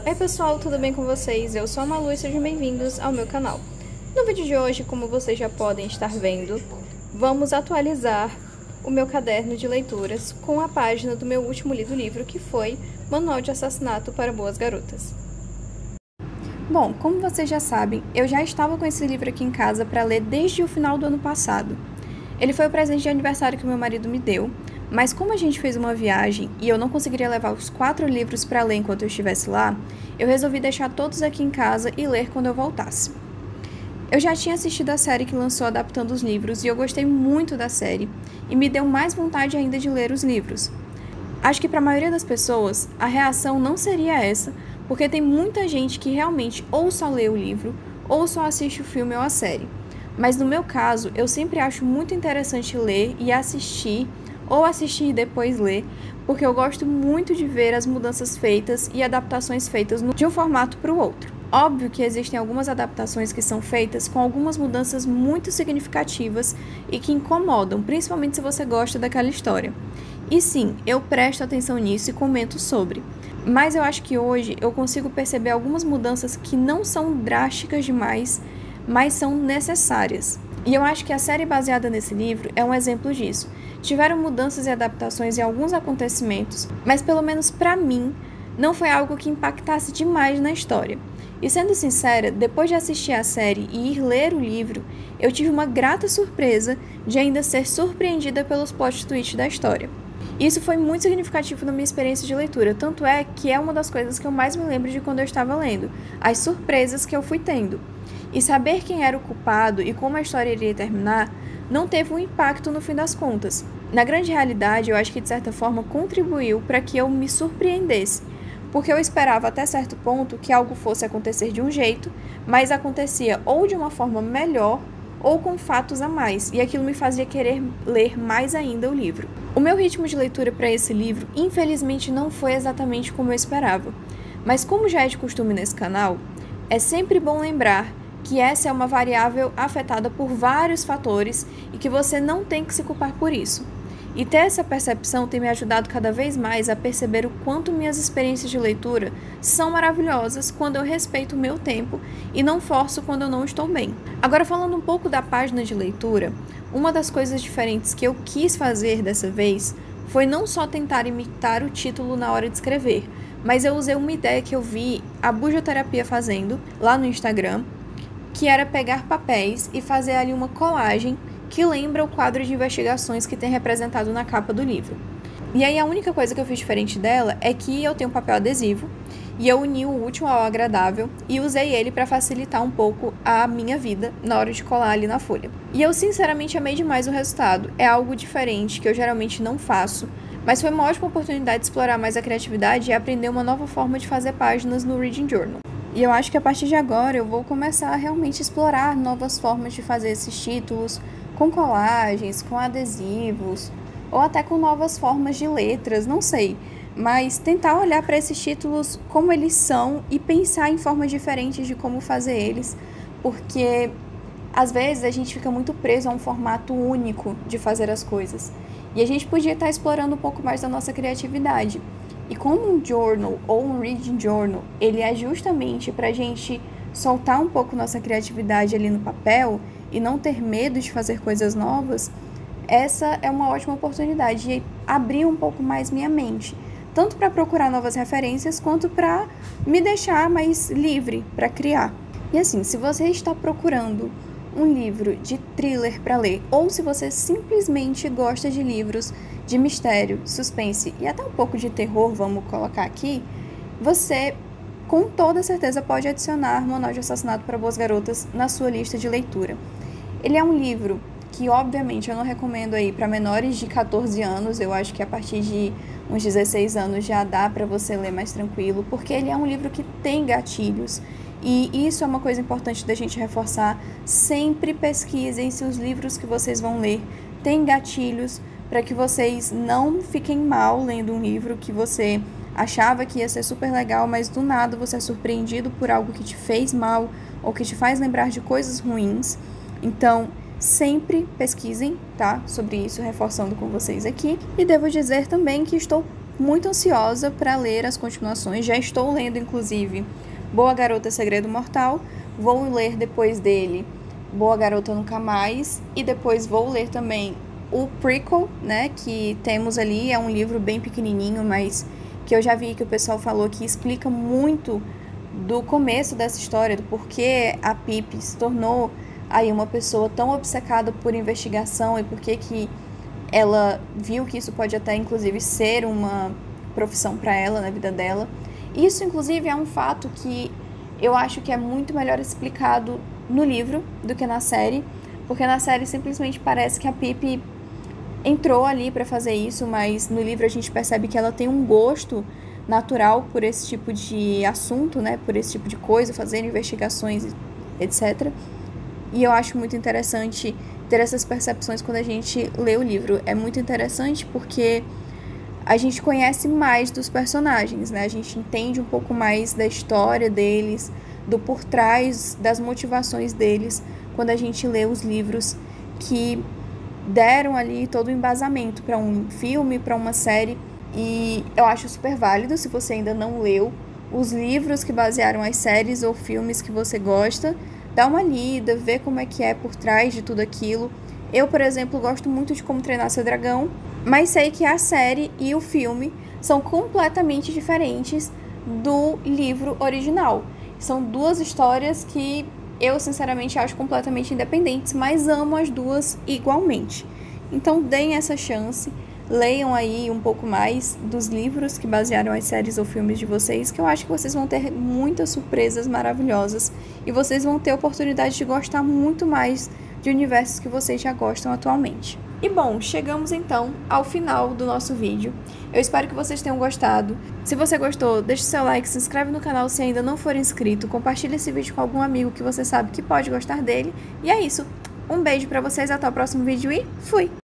Oi pessoal, tudo bem com vocês? Eu sou a Malu e sejam bem-vindos ao meu canal. No vídeo de hoje, como vocês já podem estar vendo, vamos atualizar o meu caderno de leituras com a página do meu último lido livro, que foi Manual de Assassinato para Boas Garotas. Bom, como vocês já sabem, eu já estava com esse livro aqui em casa para ler desde o final do ano passado. Ele foi o presente de aniversário que meu marido me deu, mas como a gente fez uma viagem e eu não conseguiria levar os 4 livros para ler enquanto eu estivesse lá, eu resolvi deixar todos aqui em casa e ler quando eu voltasse. Eu já tinha assistido a série que lançou adaptando os livros e eu gostei muito da série e me deu mais vontade ainda de ler os livros. Acho que para a maioria das pessoas a reação não seria essa, porque tem muita gente que realmente ou só lê o livro ou só assiste o filme ou a série. Mas no meu caso, eu sempre acho muito interessante ler e assistir, ou assistir e depois ler, porque eu gosto muito de ver as mudanças feitas e adaptações feitas de um formato para o outro. Óbvio que existem algumas adaptações que são feitas com algumas mudanças muito significativas e que incomodam, principalmente se você gosta daquela história. E sim, eu presto atenção nisso e comento sobre. Mas eu acho que hoje eu consigo perceber algumas mudanças que não são drásticas demais, mas são necessárias. E eu acho que a série baseada nesse livro é um exemplo disso. Tiveram mudanças e adaptações em alguns acontecimentos, mas pelo menos para mim, não foi algo que impactasse demais na história. E sendo sincera, depois de assistir a série e ir ler o livro, eu tive uma grata surpresa de ainda ser surpreendida pelos plot twists da história. Isso foi muito significativo na minha experiência de leitura, tanto é que é uma das coisas que eu mais me lembro de quando eu estava lendo, as surpresas que eu fui tendo. E saber quem era o culpado e como a história iria terminar não teve um impacto no fim das contas. Na grande realidade, eu acho que de certa forma contribuiu para que eu me surpreendesse, porque eu esperava até certo ponto que algo fosse acontecer de um jeito, mas acontecia ou de uma forma melhor ou com fatos a mais, e aquilo me fazia querer ler mais ainda o livro. O meu ritmo de leitura para esse livro, infelizmente, não foi exatamente como eu esperava, mas como já é de costume nesse canal, é sempre bom lembrar que essa é uma variável afetada por vários fatores e que você não tem que se culpar por isso. E ter essa percepção tem me ajudado cada vez mais a perceber o quanto minhas experiências de leitura são maravilhosas quando eu respeito o meu tempo e não forço quando eu não estou bem. Agora, falando um pouco da página de leitura, uma das coisas diferentes que eu quis fazer dessa vez foi não só tentar imitar o título na hora de escrever, mas eu usei uma ideia que eu vi a Bujoterapia fazendo lá no Instagram, que era pegar papéis e fazer ali uma colagem que lembra o quadro de investigações que tem representado na capa do livro. E aí a única coisa que eu fiz diferente dela é que eu tenho um papel adesivo e eu uni o útil ao agradável e usei ele para facilitar um pouco a minha vida na hora de colar ali na folha. E eu sinceramente amei demais o resultado. É algo diferente que eu geralmente não faço, mas foi uma ótima oportunidade de explorar mais a criatividade e aprender uma nova forma de fazer páginas no Reading Journal. E eu acho que a partir de agora eu vou começar a realmente explorar novas formas de fazer esses títulos, com colagens, com adesivos, ou até com novas formas de letras, não sei. Mas tentar olhar para esses títulos como eles são e pensar em formas diferentes de como fazer eles, porque às vezes a gente fica muito preso a um formato único de fazer as coisas. E a gente podia estar explorando um pouco mais da nossa criatividade. E como um journal ou um reading journal, ele é justamente para a gente soltar um pouco nossa criatividade ali no papel e não ter medo de fazer coisas novas, essa é uma ótima oportunidade de abrir um pouco mais minha mente, tanto para procurar novas referências, quanto para me deixar mais livre para criar. E assim, se você está procurando um livro de thriller para ler, ou se você simplesmente gosta de livros de mistério, suspense e até um pouco de terror, vamos colocar aqui, você com toda certeza pode adicionar Manual de Assassinato para Boas Garotas na sua lista de leitura. Ele é um livro que, obviamente, eu não recomendo aí para menores de 14 anos, eu acho que a partir de uns 16 anos já dá para você ler mais tranquilo, porque ele é um livro que tem gatilhos, e isso é uma coisa importante da gente reforçar. Sempre pesquisem se os livros que vocês vão ler têm gatilhos, para que vocês não fiquem mal lendo um livro que você achava que ia ser super legal, mas do nada você é surpreendido por algo que te fez mal ou que te faz lembrar de coisas ruins. Então, sempre pesquisem, tá? Sobre isso, reforçando com vocês aqui. E devo dizer também que estou muito ansiosa para ler as continuações. Já estou lendo, inclusive, Boa Garota Segredo Mortal. Vou ler depois dele Boa Garota Nunca Mais. E depois vou ler também o prequel, né, que temos ali. É um livro bem pequenininho, mas que eu já vi que o pessoal falou que explica muito do começo dessa história, do porquê a Pip se tornou aí uma pessoa tão obcecada por investigação e porquê que ela viu que isso pode até, inclusive, ser uma profissão para ela na vida dela. Isso, inclusive, é um fato que eu acho que é muito melhor explicado no livro do que na série, porque na série simplesmente parece que a Pip entrou ali para fazer isso, mas no livro a gente percebe que ela tem um gosto natural por esse tipo de assunto, né, por esse tipo de coisa, fazendo investigações, etc. E eu acho muito interessante ter essas percepções quando a gente lê o livro. É muito interessante porque a gente conhece mais dos personagens, né? A gente entende um pouco mais da história deles, do por trás das motivações deles, quando a gente lê os livros que deram ali todo o embasamento para um filme, para uma série. E eu acho super válido, se você ainda não leu os livros que basearam as séries ou filmes que você gosta, dá uma lida, vê como é que é por trás de tudo aquilo. Eu, por exemplo, gosto muito de Como Treinar Seu Dragão, mas sei que a série e o filme são completamente diferentes do livro original. São duas histórias que eu, sinceramente, acho completamente independentes, mas amo as duas igualmente. Então, deem essa chance, leiam aí um pouco mais dos livros que basearam as séries ou filmes de vocês, que eu acho que vocês vão ter muitas surpresas maravilhosas e vocês vão ter a oportunidade de gostar muito mais de universos que vocês já gostam atualmente. E bom, chegamos então ao final do nosso vídeo. Eu espero que vocês tenham gostado. Se você gostou, deixe seu like, se inscreve no canal se ainda não for inscrito, compartilhe esse vídeo com algum amigo que você sabe que pode gostar dele. E é isso. Um beijo pra vocês, até o próximo vídeo e fui!